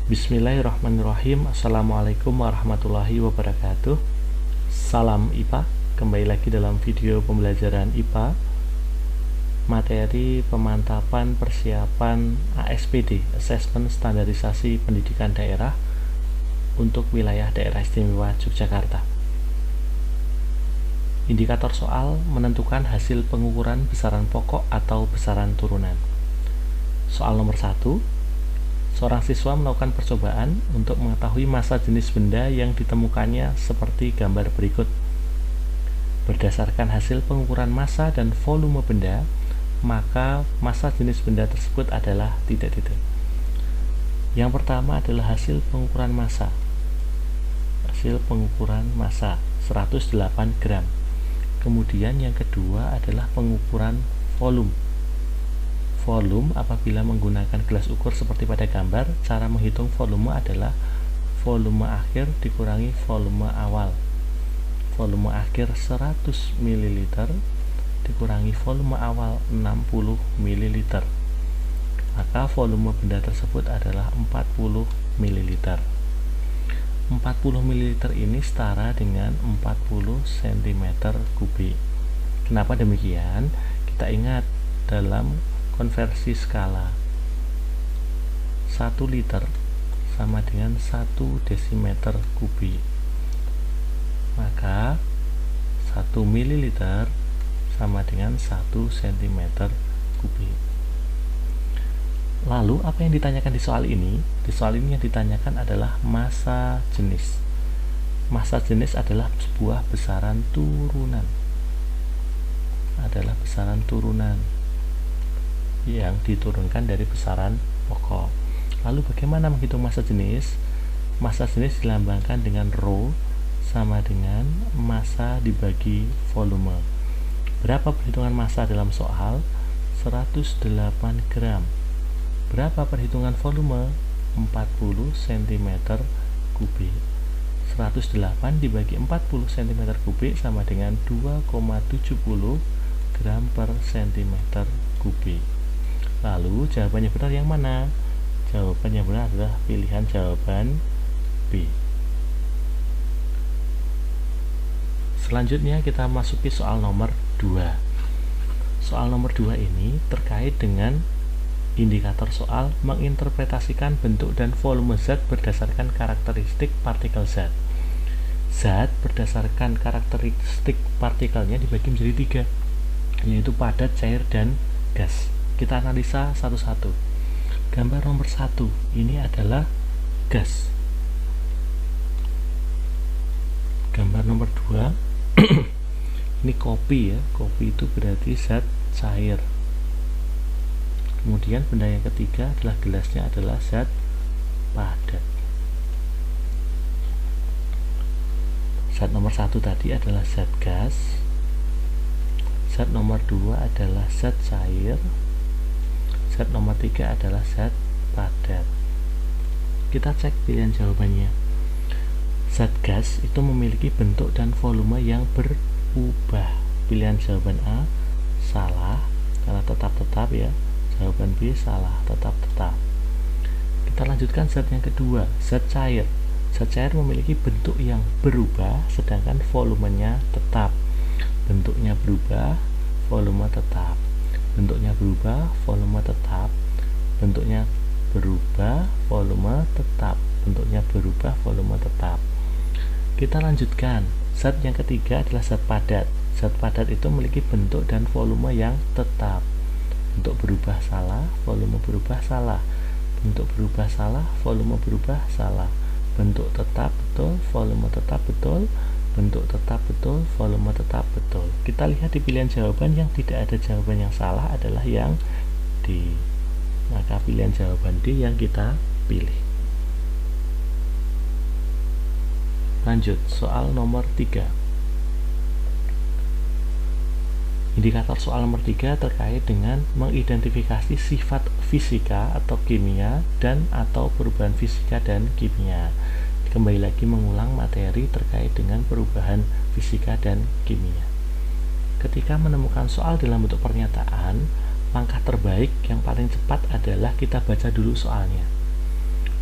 Bismillahirrahmanirrahim. Assalamualaikum warahmatullahi wabarakatuh. Salam IPA. Kembali lagi dalam video pembelajaran IPA, materi pemantapan persiapan ASPD, Asesmen Standarisasi Pendidikan Daerah untuk wilayah Daerah Istimewa Yogyakarta. Indikator soal menentukan hasil pengukuran besaran pokok atau besaran turunan. Soal nomor 1. Seorang siswa melakukan percobaan untuk mengetahui massa jenis benda yang ditemukannya seperti gambar berikut. Berdasarkan hasil pengukuran massa dan volume benda, maka massa jenis benda tersebut adalah titik-titik. Yang pertama adalah hasil pengukuran massa. Hasil pengukuran massa 108 gram. Kemudian yang kedua adalah pengukuran volume. Volume apabila menggunakan gelas ukur seperti pada gambar, cara menghitung volume adalah volume akhir dikurangi volume awal. Volume akhir 100 ml dikurangi volume awal 60 ml. Maka volume benda tersebut adalah 40 ml. 40 ml ini setara dengan 40 cm3. Kenapa demikian? Kita ingat dalam konversi skala 1 liter sama dengan 1 desimeter kubik, maka 1 mililiter sama dengan 1 cm3. Lalu apa yang ditanyakan di soal ini? Di soal ini yang ditanyakan adalah massa jenis. Massa jenis adalah sebuah besaran turunan. Adalah besaran turunan yang diturunkan dari besaran pokok. Lalu bagaimana menghitung massa jenis? Massa jenis dilambangkan dengan rho sama dengan massa dibagi volume. Berapa perhitungan massa dalam soal? 108 gram. Berapa perhitungan volume? 40 cm3. 108 dibagi 40 cm3 sama dengan 2,70 gram per cm3. Lalu jawabannya benar yang mana? Jawabannya benar adalah pilihan jawaban B. Selanjutnya kita masuki soal nomor 2. Soal nomor 2 ini terkait dengan indikator soal menginterpretasikan bentuk dan volume zat berdasarkan karakteristik partikel zat. Zat berdasarkan karakteristik partikelnya dibagi menjadi 3, yaitu padat, cair, dan gas. Kita analisa satu-satu. Gambar nomor 1 ini adalah gas. Gambar nomor 2 ini kopi ya. Kopi itu berarti zat cair. Kemudian benda yang ketiga adalah gelasnya adalah zat padat. Zat nomor 1 tadi adalah zat gas. Zat nomor 2 adalah zat cair. Zat nomor 3 adalah zat padat. Kita cek pilihan jawabannya. Zat gas itu memiliki bentuk dan volume yang berubah. Pilihan jawaban A salah karena tetap-tetap ya. Jawaban B salah, tetap-tetap. Kita lanjutkan zat yang kedua, zat cair. Zat cair memiliki bentuk yang berubah sedangkan volumenya tetap. Bentuknya berubah, volume tetap. Bentuknya berubah, volume tetap. Bentuknya berubah, volume tetap. Bentuknya berubah, volume tetap. Kita lanjutkan. Zat yang ketiga adalah zat padat. Zat padat itu memiliki bentuk dan volume yang tetap. Bentuk berubah salah, volume berubah salah. Bentuk berubah salah, volume berubah salah. Bentuk tetap betul, volume tetap betul. Bentuk tetap betul, volume tetap betul. Kita lihat di pilihan jawaban yang tidak ada jawaban yang salah adalah yang D. Maka pilihan jawaban D yang kita pilih. Lanjut, soal nomor 3. Indikator soal nomor 3 terkait dengan mengidentifikasi sifat fisika atau kimia dan atau perubahan fisika dan kimia. Kembali lagi mengulang materi terkait dengan perubahan fisika dan kimia. Ketika menemukan soal dalam bentuk pernyataan, langkah terbaik yang paling cepat adalah kita baca dulu soalnya.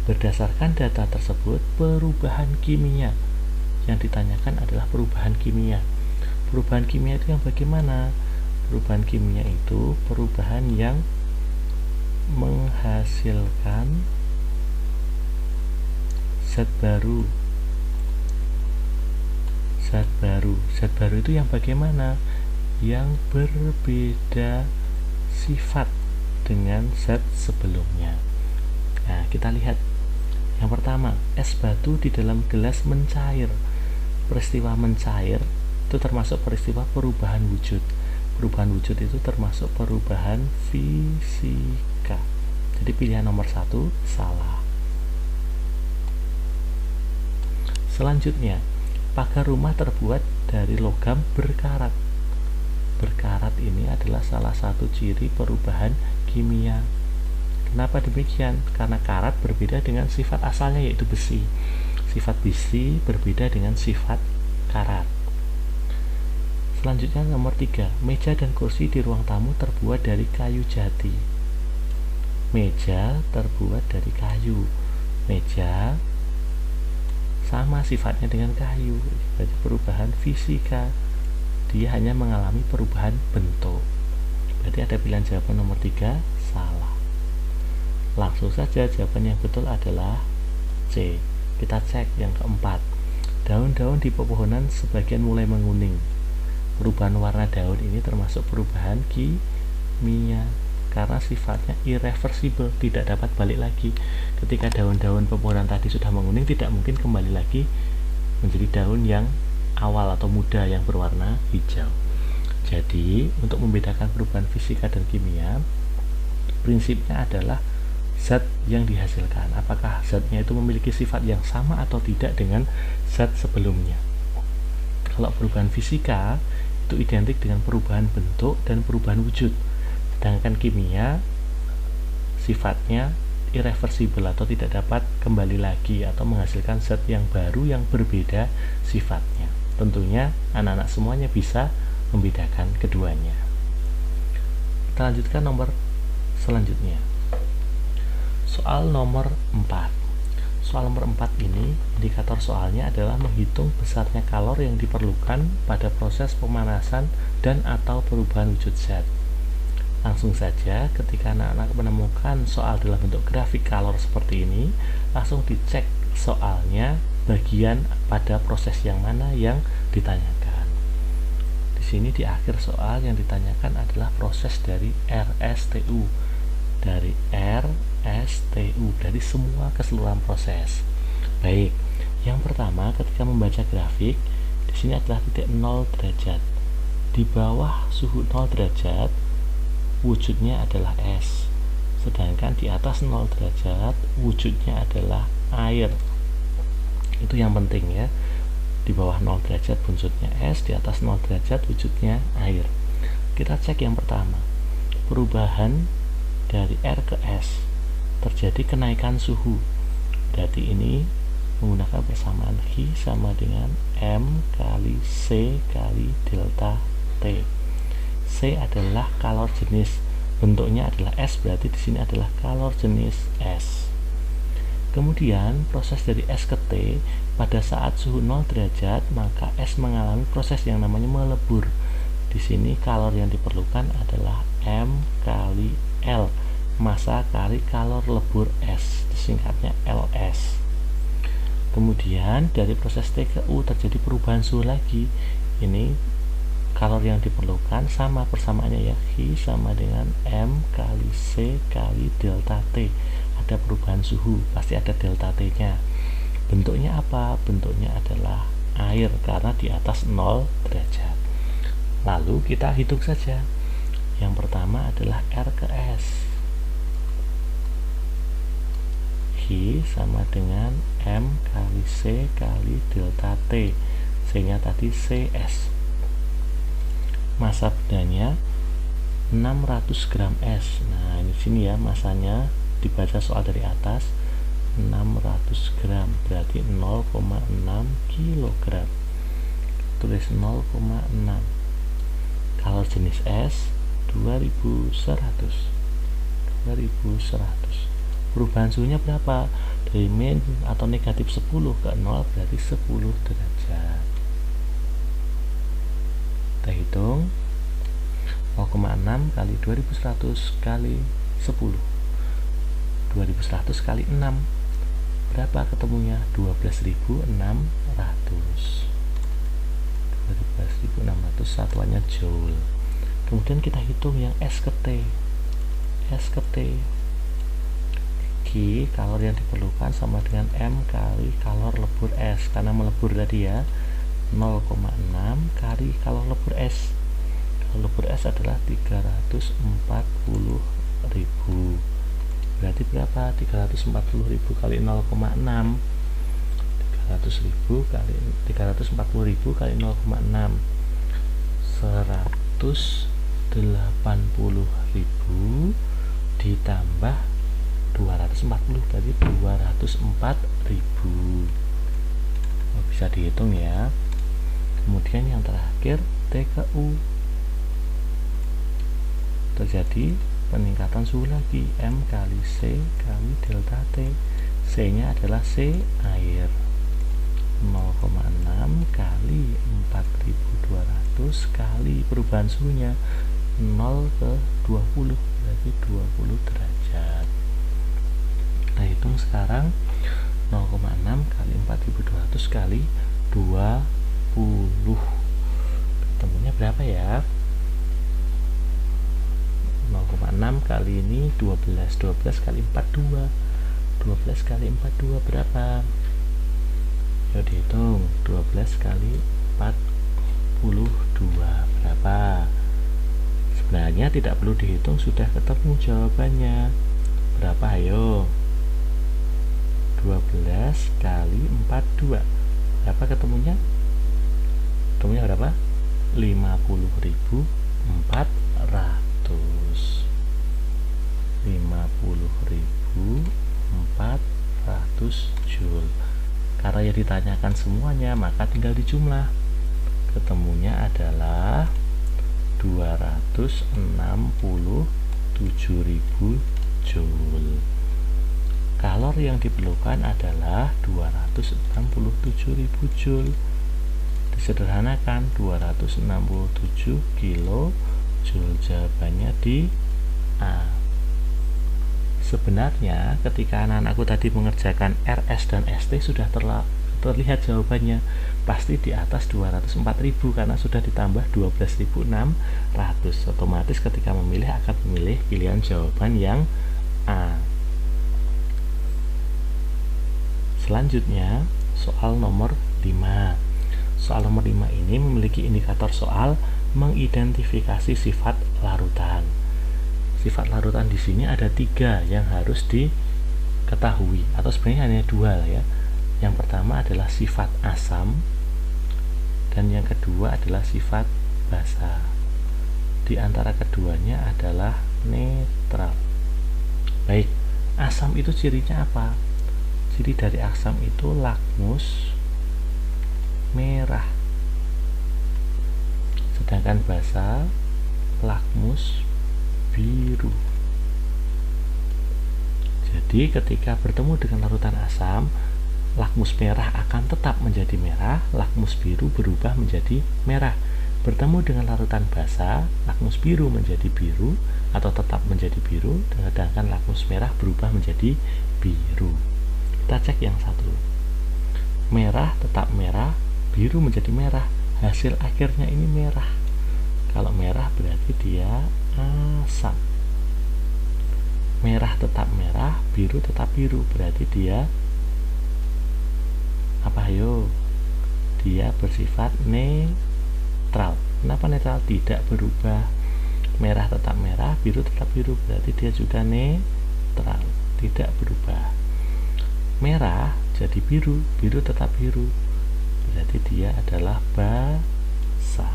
Berdasarkan data tersebut, perubahan kimia yang ditanyakan adalah perubahan kimia. Perubahan kimia itu yang bagaimana? Perubahan kimia itu perubahan yang menghasilkan zat baru. Zat baru itu yang bagaimana? Yang berbeda sifat dengan zat sebelumnya. Nah, kita lihat. Yang pertama, es batu di dalam gelas mencair. Peristiwa mencair itu termasuk peristiwa perubahan wujud. Perubahan wujud itu termasuk perubahan fisika. Jadi pilihan nomor 1 salah. Selanjutnya, pagar rumah terbuat dari logam berkarat. Berkarat ini adalah salah satu ciri perubahan kimia. Kenapa demikian? Karena karat berbeda dengan sifat asalnya, yaitu besi. Sifat besi berbeda dengan sifat karat. Selanjutnya nomor 3, meja dan kursi di ruang tamu terbuat dari kayu jati. Meja terbuat dari kayu. Meja sama sifatnya dengan kayu, berarti perubahan fisika. Dia hanya mengalami perubahan bentuk. Berarti ada pilihan jawaban nomor 3 salah. Langsung saja jawaban yang betul adalah C. Kita cek yang keempat. Daun-daun di pepohonan sebagian mulai menguning. Perubahan warna daun ini termasuk perubahan kimia karena sifatnya irreversible, tidak dapat balik lagi. Ketika daun-daun pepohonan tadi sudah menguning, tidak mungkin kembali lagi menjadi daun yang awal atau muda yang berwarna hijau. Jadi, untuk membedakan perubahan fisika dan kimia, prinsipnya adalah zat yang dihasilkan. Apakah zatnya itu memiliki sifat yang sama atau tidak dengan zat sebelumnya. Kalau perubahan fisika itu identik dengan perubahan bentuk dan perubahan wujud. Sedangkan kimia sifatnya irreversible atau tidak dapat kembali lagi atau menghasilkan zat yang baru yang berbeda sifatnya. Tentunya anak-anak semuanya bisa membedakan keduanya. Kita lanjutkan nomor selanjutnya. Soal nomor 4. Soal nomor 4 ini, indikator soalnya adalah menghitung besarnya kalor yang diperlukan pada proses pemanasan dan atau perubahan wujud zat. Langsung saja, ketika anak-anak menemukan soal dalam bentuk grafik kalor seperti ini, langsung dicek soalnya bagian pada proses yang mana yang ditanyakan. Di sini di akhir soal yang ditanyakan adalah proses dari RSTU. Dari RSTU, dari semua keseluruhan proses. Baik, yang pertama ketika membaca grafik, di sini adalah titik 0 derajat. Di bawah suhu 0 derajat, wujudnya adalah es. Sedangkan di atas 0 derajat, wujudnya adalah air. Itu yang penting ya. Di bawah 0 derajat wujudnya es, di atas 0 derajat wujudnya air. Kita cek yang pertama. Perubahan dari R ke S terjadi kenaikan suhu. Berarti ini menggunakan persamaan Q sama dengan M kali C kali delta T. C adalah kalor jenis, bentuknya adalah S, berarti di sini adalah kalor jenis S. Kemudian proses dari S ke T pada saat suhu 0 derajat, maka S mengalami proses yang namanya melebur. Di sini kalor yang diperlukan adalah M kali L, massa kali kalor lebur S, disingkatnya LS. Kemudian dari proses T ke U terjadi perubahan suhu lagi. Ini kalor yang diperlukan sama persamaannya ya, Q sama dengan M kali C kali delta T. Ada perubahan suhu, pasti ada delta T nya. Bentuknya apa? Bentuknya adalah air karena di atas 0 derajat. Lalu kita hitung saja. Yang pertama adalah R ke S. Q sama dengan M kali C kali delta T. C nya tadi CS. Massa bendanya 600 gram S. Nah, di sini ya masanya dibaca soal dari atas 600 gram berarti 0,6 kilogram. Tulis 0,6. Kalor jenis S 2100. Perubahan suhunya berapa? Dari min atau negatif 10 ke 0 berarti 10 derajat. Kita hitung 0,6 kali 2100 kali 10, 2100 kali 6 berapa ketemunya? 12.600. 12.600 satuannya joule. Kemudian kita hitung yang S ke T. S ke T Q, kalor yang diperlukan sama dengan M kali kalor lebur S, karena melebur tadi ya. 0,6 kali kalor lebur S. Kalor lebur S adalah 340.000. Berarti berapa? 340.000 kali 0,6. 340.000 kali 0,6, 180.000 ditambah 240 berarti 204.000. Bisa dihitung ya. Kemudian yang terakhir T ke U, terjadi peningkatan suhu lagi, M kali C kali delta T. C nya adalah C air, 0,6 kali 4.200 kali perubahan suhunya 0 ke 20 berarti 20 derajat. Kita hitung sekarang 0,6 kali 4.200 kali 20, ketemunya berapa ya? 0,6 kali ini 12 kali 42, 12 kali 42 berapa? Yuk dihitung, 12 kali 42 berapa? Sebenarnya tidak perlu dihitung, sudah ketemu jawabannya. Berapa? Ayo, 12 kali 42 berapa ketemunya? Ketemunya berapa? 50.400. 50.400 joule. Karena ya ditanyakan semuanya, maka tinggal dijumlah. Ketemunya adalah 267.000 joule. Kalor yang diperlukan adalah 267.000 joule. Disederhanakan, 267 kilo joule. Jawabannya di A. Sebenarnya ketika anak-anakku tadi mengerjakan RS dan ST sudah terlihat jawabannya pasti di atas 204.000 karena sudah ditambah 12.600. Otomatis ketika memilih akan memilih pilihan jawaban yang A. Selanjutnya soal nomor 5. Soal nomor 5 ini memiliki indikator soal mengidentifikasi sifat larutan. Sifat larutan di sini ada 3 yang harus diketahui, atau sebenarnya hanya 2 lah ya. Yang pertama adalah sifat asam dan yang kedua adalah sifat basa. Di antara keduanya adalah netral. Baik, asam itu cirinya apa? Ciri dari asam itu lakmus merah, sedangkan basa lakmus biru. Jadi ketika bertemu dengan larutan asam, lakmus merah akan tetap menjadi merah, lakmus biru berubah menjadi merah. Bertemu dengan larutan basa, lakmus biru menjadi biru atau tetap menjadi biru, sedangkan lakmus merah berubah menjadi biru. Kita cek yang satu. Merah tetap merah, biru menjadi merah. Hasil akhirnya ini merah. Kalau merah berarti dia asam. Merah tetap merah, biru tetap biru, berarti dia apa? Ayo, dia bersifat netral. Kenapa netral? Tidak berubah. Merah tetap merah, biru tetap biru, berarti dia juga netral, tidak berubah. Merah jadi biru, biru tetap biru, berarti dia adalah basa.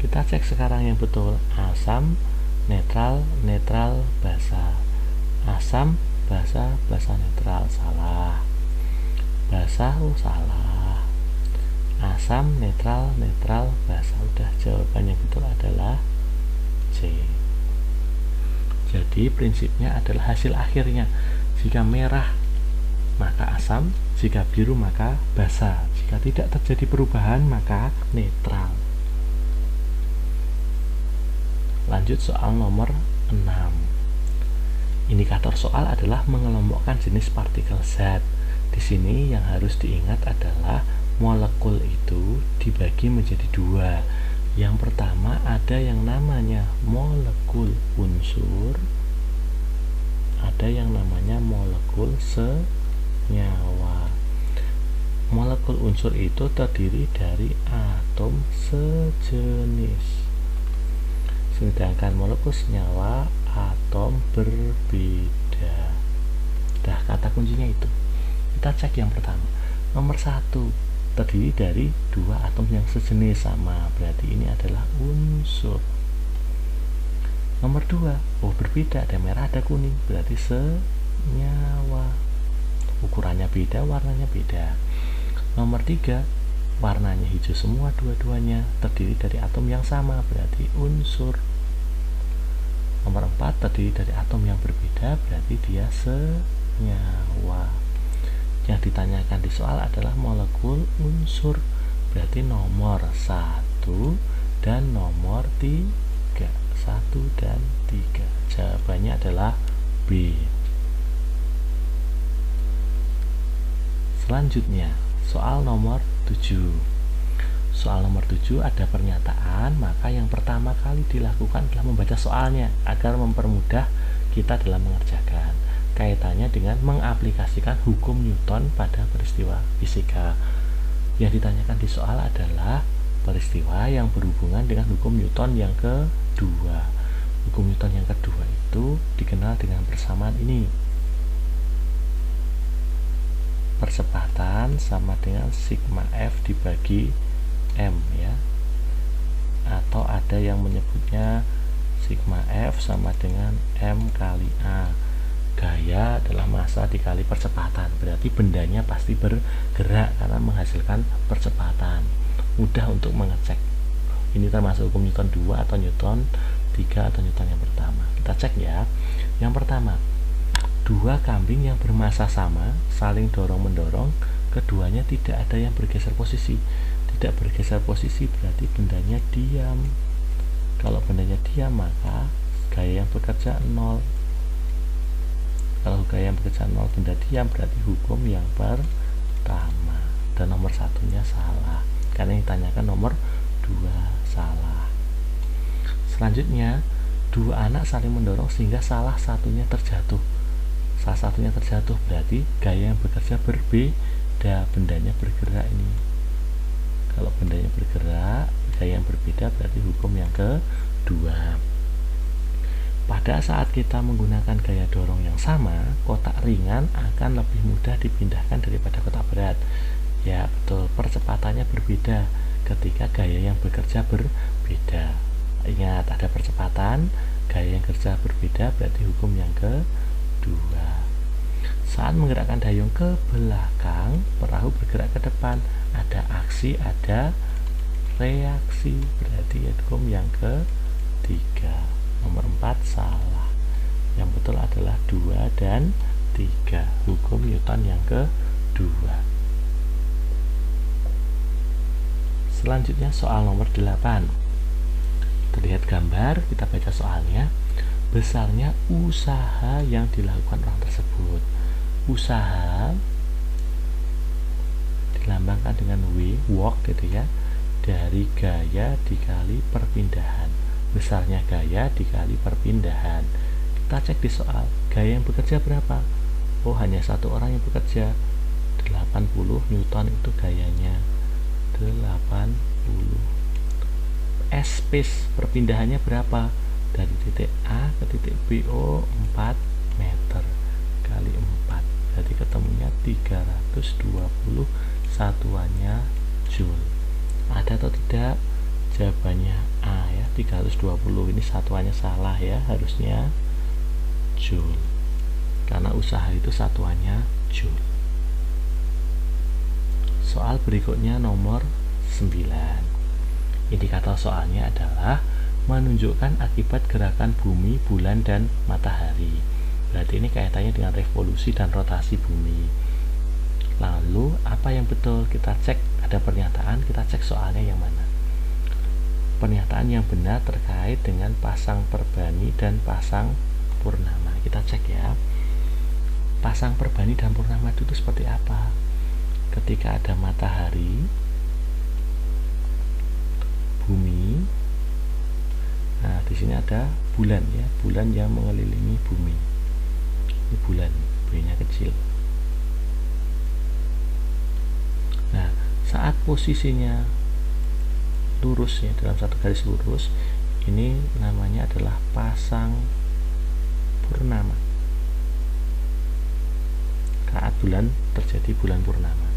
Kita cek sekarang yang betul. Asam, netral, netral, basa. Asam, basa, basa, netral. Salah. Basa, salah. Asam, netral, netral, basa. Udah, jawaban yang betul adalah C. Jadi prinsipnya adalah hasil akhirnya. Jika merah maka asam, jika biru maka basa. Jika tidak terjadi perubahan maka netral. Lanjut soal nomor 6. Indikator soal adalah mengelompokkan jenis partikel zat. Di sini yang harus diingat adalah molekul itu dibagi menjadi dua. Yang pertama ada yang namanya molekul unsur, ada yang namanya molekul senyawa. Molekul unsur itu terdiri dari atom sejenis, sedangkan molekul senyawa atom berbeda. Dah, kata kuncinya itu. Kita cek yang pertama. Nomor 1 terdiri dari dua atom yang sejenis sama, berarti ini adalah unsur. Nomor 2, berbeda, ada merah ada kuning, berarti senyawa. Ukurannya beda, warnanya beda. Nomor 3, warnanya hijau semua dua-duanya, terdiri dari atom yang sama, berarti unsur. Nomor 4, terdiri dari atom yang berbeda, berarti dia senyawa. Yang ditanyakan di soal adalah molekul unsur, berarti nomor 1 dan nomor 3. 1 dan 3. Jawabannya adalah B. Selanjutnya, soal nomor 7. Soal nomor 7 ada pernyataan, maka yang pertama kali dilakukan adalah membaca soalnya agar mempermudah kita dalam mengerjakan. Kaitannya dengan mengaplikasikan hukum Newton pada peristiwa fisika. Yang ditanyakan di soal adalah peristiwa yang berhubungan dengan hukum Newton yang kedua. Hukum Newton yang kedua itu dikenal dengan persamaan ini. Percepatan sama dengan sigma F dibagi M, ya. Atau ada yang menyebutnya sigma F sama dengan M kali A. Gaya adalah massa dikali percepatan, berarti bendanya pasti bergerak karena menghasilkan percepatan. Mudah untuk mengecek ini termasuk hukum Newton 2 atau Newton 3 atau Newton yang pertama. Kita cek ya. Yang pertama, dua kambing yang bermassa sama saling dorong-mendorong, keduanya tidak ada yang bergeser posisi. Tidak bergeser posisi berarti bendanya diam. Kalau bendanya diam maka gaya yang bekerja 0. Kalau gaya yang bekerja 0 benda diam berarti hukum yang pertama. Dan nomor satunya salah, karena yang ditanyakan nomor 2 salah. Selanjutnya, dua anak saling mendorong sehingga salah satunya terjatuh. Salah satunya terjatuh berarti gaya yang bekerja berbeda, bendanya bergerak ini. Kalau bendanya bergerak, gaya yang berbeda berarti hukum yang kedua. Pada saat kita menggunakan gaya dorong yang sama, kotak ringan akan lebih mudah dipindahkan daripada kotak berat. Ya betul, percepatannya berbeda ketika gaya yang bekerja berbeda. Ingat, ada percepatan, gaya yang kerja berbeda berarti hukum yang kedua. Saat menggerakkan dayung ke belakang, perahu bergerak ke depan. Ada aksi, ada reaksi, berarti hukum yang ketiga. Nomor 4 salah. Yang betul adalah 2 dan 3, hukum Newton yang kedua. Selanjutnya soal nomor 8. Terlihat gambar, kita baca soalnya. Besarnya usaha yang dilakukan orang tersebut. Usaha dilambangkan dengan W, work gitu ya, dari gaya dikali perpindahan. Besarnya gaya dikali perpindahan. Kita cek di soal, gaya yang bekerja berapa? Oh, hanya satu orang yang bekerja. 80 Newton itu gayanya. 80. Space perpindahannya berapa? Dari titik A ke titik B, 4 meter kali 4, berarti ketemunya 320, satuannya joule. Ada atau tidak? Jawabannya A ya, 320. Ini satuannya salah ya, harusnya joule, karena usaha itu satuannya joule. Soal berikutnya nomor 9. Indikator soalnya adalah menunjukkan akibat gerakan bumi, bulan, dan matahari. Berarti ini kaitannya dengan revolusi dan rotasi bumi. Lalu apa yang betul? Kita cek, ada pernyataan, kita cek soalnya yang mana. Pernyataan yang benar terkait dengan pasang perbani dan pasang purnama. Kita cek ya. Pasang perbani dan purnama itu seperti apa? Ketika ada matahari, bumi, nah di sini ada bulan ya, bulan yang mengelilingi bumi. Ini bulan, B-nya kecil. Nah, saat posisinya lurus ya, dalam satu garis lurus, ini namanya adalah pasang purnama. Saat bulan terjadi bulan purnama.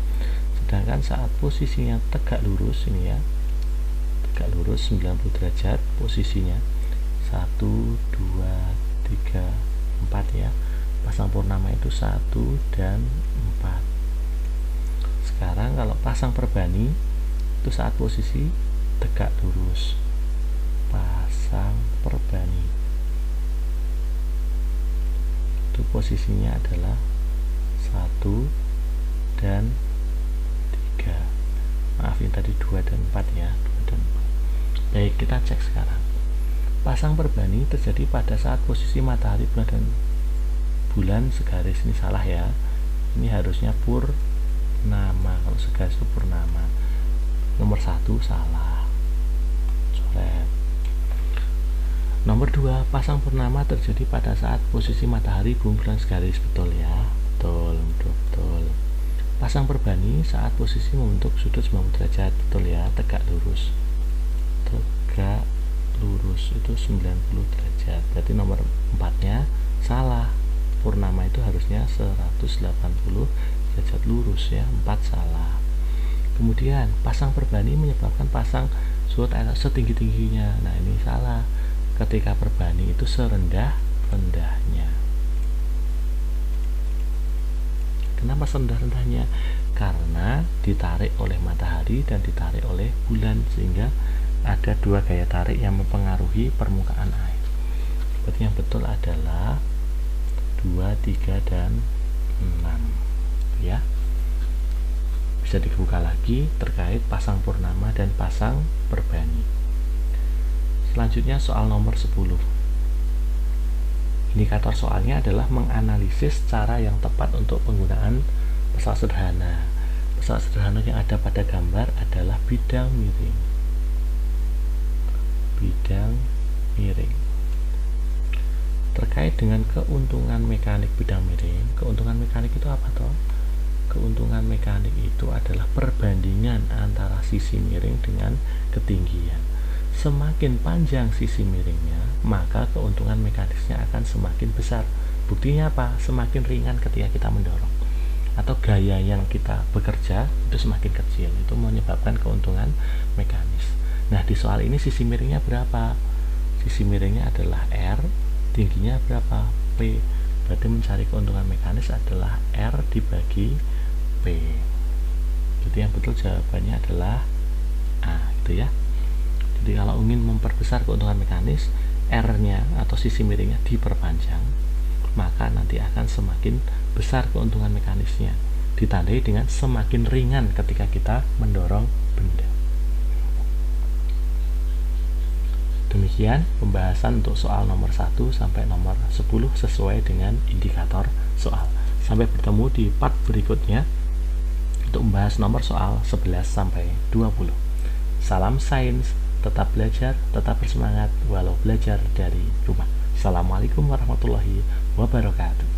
Sedangkan saat posisinya tegak lurus ini ya, tegak lurus 90 derajat, posisinya 1, 2, 3, 4 ya. Pasang purnama itu 1 dan 4. Sekarang kalau pasang perbani itu saat posisi tegak lurus, pasang perbani itu posisinya adalah 1 dan 3. Maafin tadi 2 dan 4 ya, 2 dan 4. Baik, kita cek sekarang. Pasang perbani terjadi pada saat posisi matahari, bulan dan bulan segaris. Ini salah ya. Ini harusnya purnama. Kalau segaris itu purnama. Nomor 1 salah. Coret. Nomor 2, pasang purnama terjadi pada saat posisi matahari, bulan segaris. Betul ya. Betul. Pasang perbani saat posisi membentuk sudut 90 derajat. Betul ya, tegak lurus. Tegak lurus itu 90 derajat. Berarti nomor 4-nya salah. Purnama itu harusnya 180 derajat lurus ya, 4 salah. Kemudian pasang perbani menyebabkan pasang sudut air setinggi-tingginya. Nah, ini salah. Ketika perbani itu serendah-rendahnya. Kenapa serendah-rendahnya? Karena ditarik oleh matahari dan ditarik oleh bulan, sehingga ada 2 gaya tarik yang mempengaruhi permukaan air. Berarti yang betul adalah 2, 3, dan 6 ya. Bisa dibuka lagi terkait pasang purnama dan pasang perbani. Selanjutnya soal nomor 10. Indikator soalnya adalah menganalisis cara yang tepat untuk penggunaan pesawat sederhana. Pesawat sederhana yang ada pada gambar adalah bidang miring. Bidang miring. Terkait dengan keuntungan mekanik bidang miring, keuntungan mekanik itu apa toh? Keuntungan mekanik itu adalah perbandingan antara sisi miring dengan ketinggian. Semakin panjang sisi miringnya, maka keuntungan mekanisnya akan semakin besar. Buktinya apa? Semakin ringan ketika kita mendorong, atau gaya yang kita bekerja itu semakin kecil. Itu menyebabkan keuntungan mekanis. Nah, di soal ini sisi miringnya berapa? Sisi miringnya adalah R, tingginya berapa? P. Berarti mencari keuntungan mekanis adalah R dibagi P. Jadi yang betul jawabannya adalah A, gitu ya. Jadi kalau ingin memperbesar keuntungan mekanis, R-nya atau sisi miringnya diperpanjang, maka nanti akan semakin besar keuntungan mekanisnya, ditandai dengan semakin ringan ketika kita mendorong benda. Demikian pembahasan untuk soal nomor 1 sampai nomor 10 sesuai dengan indikator soal. Sampai bertemu di part berikutnya untuk membahas nomor soal 11 sampai 20. Salam sains, tetap belajar, tetap bersemangat walau belajar dari rumah. Assalamualaikum warahmatullahi wabarakatuh.